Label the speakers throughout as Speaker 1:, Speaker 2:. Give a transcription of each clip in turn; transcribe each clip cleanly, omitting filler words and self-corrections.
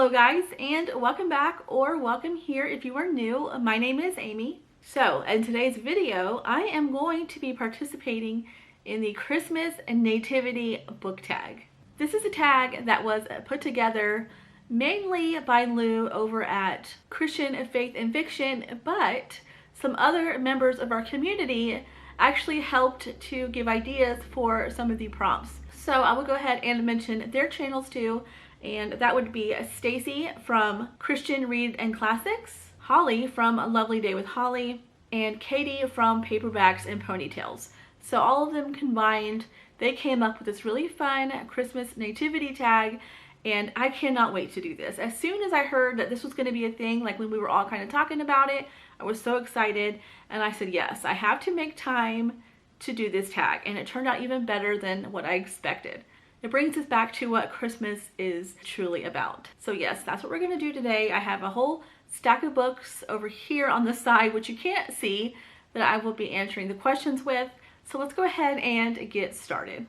Speaker 1: Hello guys, and welcome back, or welcome here if you are new. My name is Amy. So in today's video, I am going to be participating in the Christmas and Nativity book tag. This is a tag that was put together mainly by Lou over at Christian Faith and Fiction, but some other members of our community actually helped to give ideas for some of the prompts. So I will go ahead and mention their channels too, and that would be Stacy from Christian Read and Classics, Holly from A Lovely Day with Holly, and Katie from Paperbacks and Ponytails. So all of them combined, they came up with this really fun Christmas nativity tag, and I cannot wait to do this. As soon as I heard that this was going to be a thing, like when we were all kind of talking about it, I was so excited, and I said, yes, I have to make time to do this tag, and it turned out even better than what I expected. It brings us back to what Christmas is truly about. So yes, that's what we're going to do today. I have a whole stack of books over here on the side, which you can't see, that I will be answering the questions with. So let's go ahead and get started.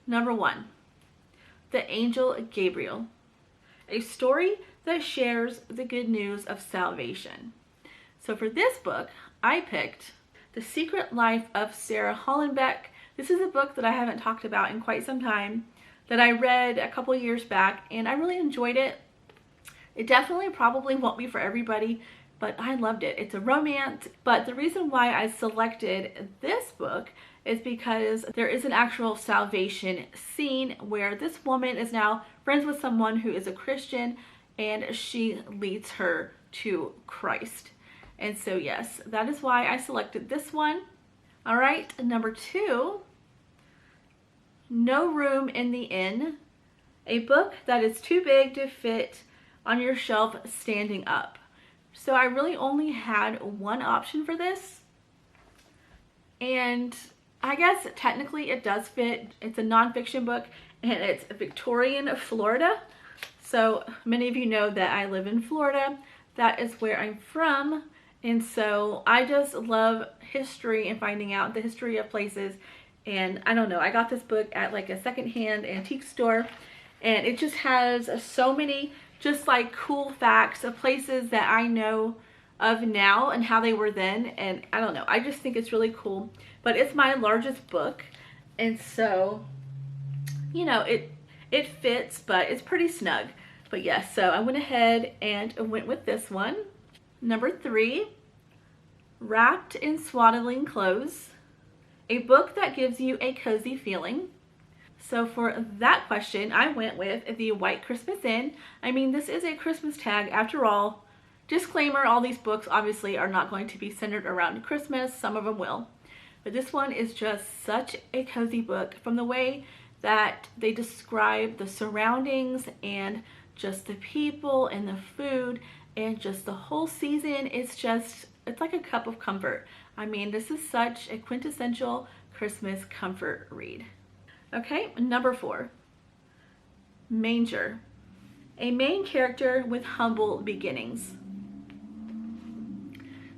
Speaker 1: Number 1, The Angel Gabriel, a story that shares the good news of salvation. So for this book, I picked The Secret Life of Sarah Hollenbeck. This is a book that I haven't talked about in quite some time, that I read a couple years back, and I really enjoyed it. It definitely probably won't be for everybody, but I loved it. It's a romance, but the reason why I selected this book is because there is an actual salvation scene where this woman is now friends with someone who is a Christian, and she leads her to Christ. And so yes, that is why I selected this one. All right, number 2, No Room in the Inn, a book that is too big to fit on your shelf standing up. So I really only had one option for this, and I guess technically it does fit. It's a nonfiction book, and it's Victorian, Florida. So many of you know that I live in Florida. That is where I'm from. And so I just love history and finding out the history of places. And I don't know, I got this book at like a secondhand antique store, and it just has so many just like cool facts of places that I know of now and how they were then. And I don't know, I just think it's really cool. But it's my largest book, and so, you know, it fits, but it's pretty snug. But yes, so I went ahead and went with this one. Number 3, Wrapped in Swaddling Clothes, a book that gives you a cozy feeling. So for that question, I went with The White Christmas Inn. I mean, this is a Christmas tag after all. Disclaimer, all these books obviously are not going to be centered around Christmas. Some of them will. But this one is just such a cozy book, from the way that they describe the surroundings and just the people and the food and just the whole season. It's like a cup of comfort. I mean, this is such a quintessential Christmas comfort read. Okay, number 4, Manger, a main character with humble beginnings.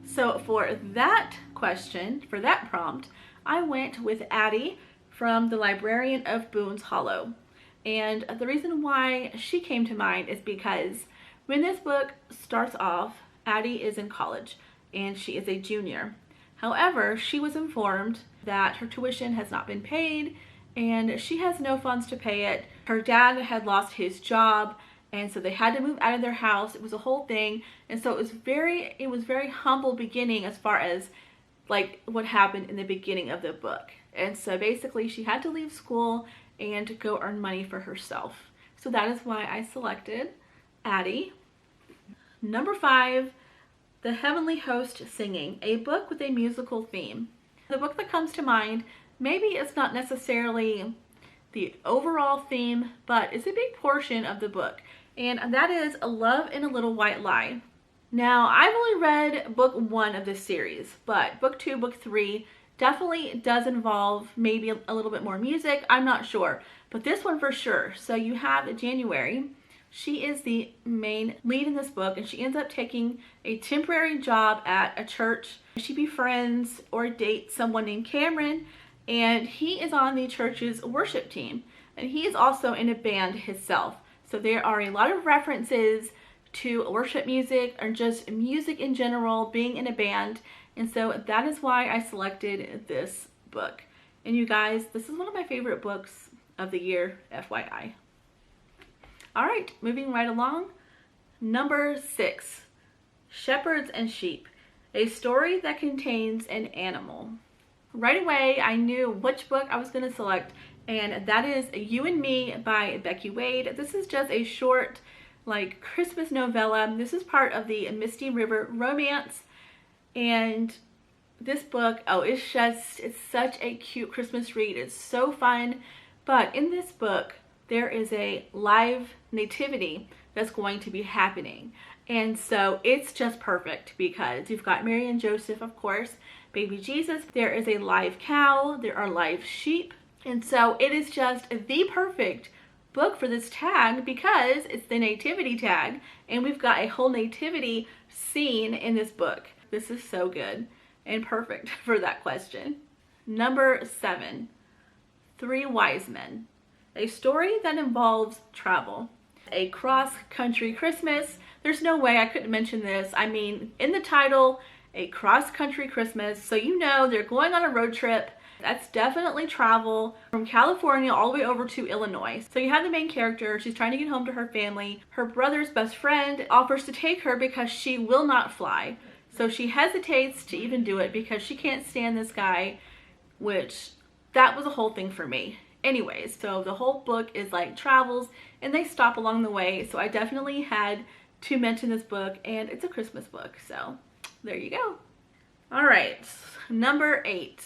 Speaker 1: So for that question, for that prompt, I went with Addie from The Librarian of Boone's Hollow. And the reason why she came to mind is because when this book starts off, Addie is in college and she is a junior. However, she was informed that her tuition has not been paid and she has no funds to pay it. Her dad had lost his job, and so they had to move out of their house. It was a whole thing. And so it was very humble beginning as far as like what happened in the beginning of the book. And so basically she had to leave school and go earn money for herself. So that is why I selected Addie. Number 5, The Heavenly Host Singing, a book with a musical theme. The book that comes to mind, maybe it's not necessarily the overall theme, but it's a big portion of the book. And that is A Love in a Little White Lie. Now, I've only read book 1 of this series, but book 2, book 3 definitely does involve maybe a little bit more music. I'm not sure, but this one for sure. So you have January. She is the main lead in this book, and she ends up taking a temporary job at a church. She befriends or dates someone named Cameron, and he is on the church's worship team, and he is also in a band himself. So there are a lot of references to worship music or just music in general, being in a band. And so that is why I selected this book. And you guys, this is one of my favorite books of the year, FYI. All right, moving right along. Number 6, Shepherds and Sheep, a story that contains an animal. Right away, I knew which book I was going to select, and that is You and Me by Becky Wade. This is just a short, like, Christmas novella. This is part of the Misty River romance, and this book, oh, it's such a cute Christmas read. It's so fun. But in this book, there is a live nativity that's going to be happening. And so it's just perfect because you've got Mary and Joseph, of course, baby Jesus. There is a live cow. There are live sheep. And so it is just the perfect book for this tag because it's the nativity tag. And we've got a whole nativity scene in this book. This is so good and perfect for that question. Number 7, 3 Wise Men, a story that involves travel. A cross-country Christmas. There's no way I couldn't mention this. I mean, in the title, a cross-country Christmas, so you know they're going on a road trip. That's definitely travel from California all the way over to Illinois. So you have the main character. She's trying to get home to her family. Her brother's best friend offers to take her because she will not fly. So she hesitates to even do it because she can't stand this guy, which that was a whole thing for me. Anyways, so the whole book is like travels and they stop along the way. So I definitely had to mention this book, and it's a Christmas book. So there you go. All right, number 8,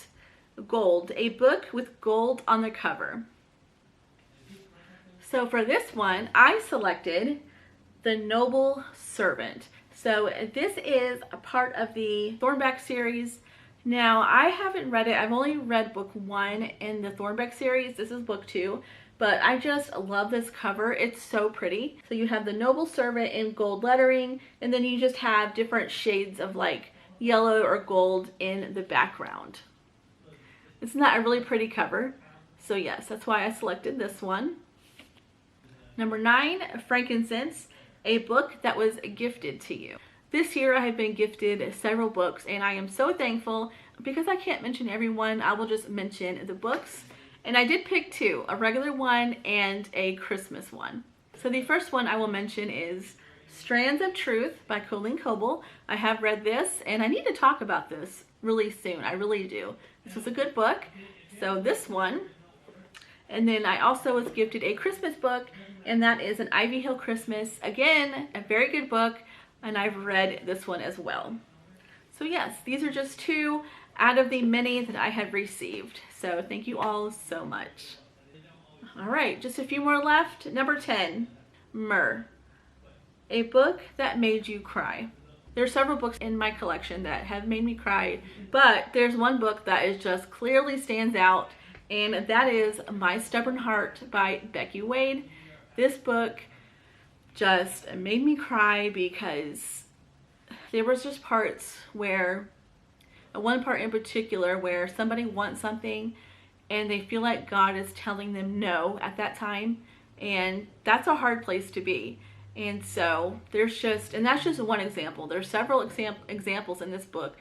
Speaker 1: Gold, a book with gold on the cover. So for this one, I selected The Noble Servant. So this is a part of the Thornback series. Now, I haven't read it. I've only read book 1 in the Thornback series. This is book 2, but I just love this cover. It's so pretty. So you have the Noble Servant in gold lettering, and then you just have different shades of like yellow or gold in the background. Isn't that a really pretty cover? So yes, that's why I selected this one. Number 9, Frankincense, a book that was gifted to you. This year I have been gifted several books, and I am so thankful. Because I can't mention every one, I will just mention the books. And I did pick 2, a regular one and a Christmas one. So the first one I will mention is Strands of Truth by Colleen Coble. I have read this, and I need to talk about this really soon. I really do. This was a good book. So this one. And then I also was gifted a Christmas book, and that is An Ivy Hill Christmas. Again, a very good book, and I've read this one as well. So yes, these are just 2 out of the many that I have received. So thank you all so much. All right, just a few more left. Number 10, Myrrh, a book that made you cry. There are several books in my collection that have made me cry, but there's one book that is just clearly stands out, and that is My Stubborn Heart by Becky Wade. This book just made me cry because there was just parts where, one part in particular, where somebody wants something and they feel like God is telling them no at that time, and that's a hard place to be. And so there's just, and that's just one example. There's several examples in this book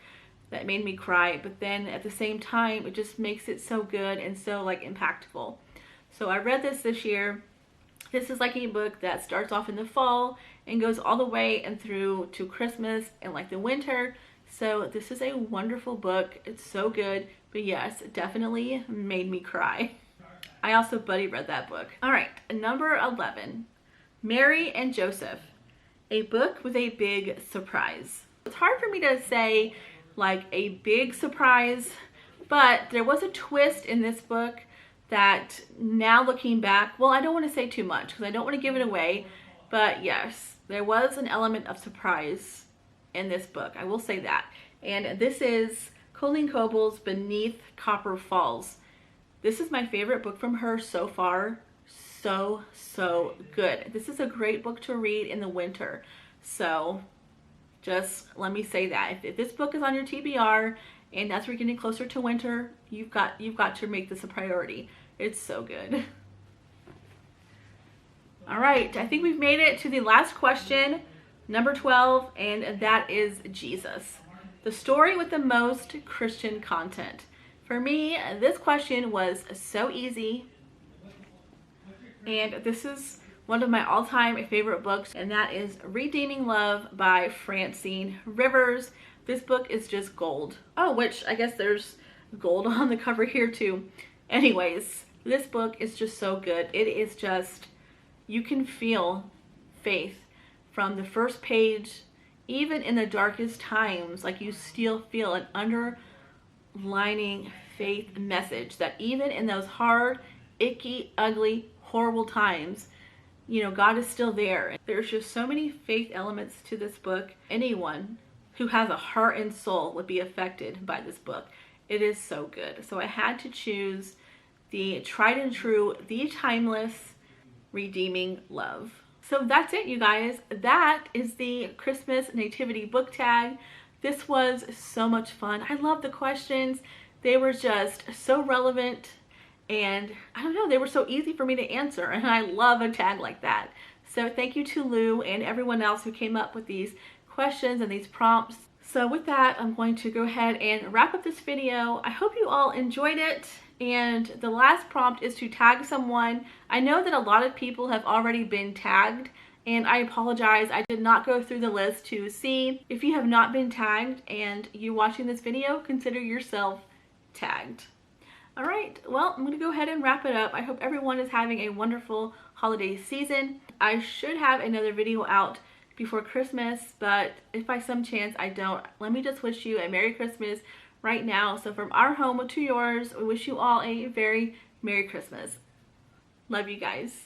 Speaker 1: that made me cry, but then at the same time, it just makes it so good and so like impactful. So I read this year. This is like a book that starts off in the fall and goes all the way and through to Christmas and like the winter. So this is a wonderful book. It's so good, but yes, it definitely made me cry. I also buddy read that book. All right, number 11, Mary and Joseph, a book with a big surprise. It's hard for me to say like a big surprise, but there was a twist in this book that now looking back, well, I don't want to say too much because I don't want to give it away, but yes, there was an element of surprise in this book. I will say that. And this is Colleen Coble's Beneath Copper Falls. This is my favorite book from her so far. So good. This is a great book to read in the winter. So just let me say that. If this book is on your TBR and as we're getting closer to winter, you've got to make this a priority. It's so good. All right, I think we've made it to the last question, number 12, and that is Jesus. The story with the most Christian content. For me, this question was so easy, and this is one of my all-time favorite books, and that is Redeeming Love by Francine Rivers. This book is just gold. Oh, which I guess there's gold on the cover here too. Anyways, this book is just so good. It is just, you can feel faith from the first page. Even in the darkest times, like, you still feel an underlining faith message that even in those hard, icky, ugly, horrible times, you know, God is still there. There's just so many faith elements to this book. Anyone who has a heart and soul would be affected by this book. It is so good. So I had to choose the tried and true, the timeless Redeeming Love. So that's it, you guys. That is the Christmas Nativity book tag. This was so much fun. I love the questions. They were just so relevant, and I don't know, they were so easy for me to answer, and I love a tag like that. So thank you to Lou and everyone else who came up with these questions and these prompts. So with that, I'm going to go ahead and wrap up this video. I hope you all enjoyed it. And the last prompt is to tag someone. I know that a lot of people have already been tagged, and I apologize. I did not go through the list to see. If you have not been tagged and you're watching this video, consider yourself tagged. All right, well, I'm going to go ahead and wrap it up. I hope everyone is having a wonderful holiday season. I should have another video out before Christmas, but if by some chance I don't, let me just wish you a Merry Christmas right now. So from our home to yours, we wish you all a very Merry Christmas. Love you guys.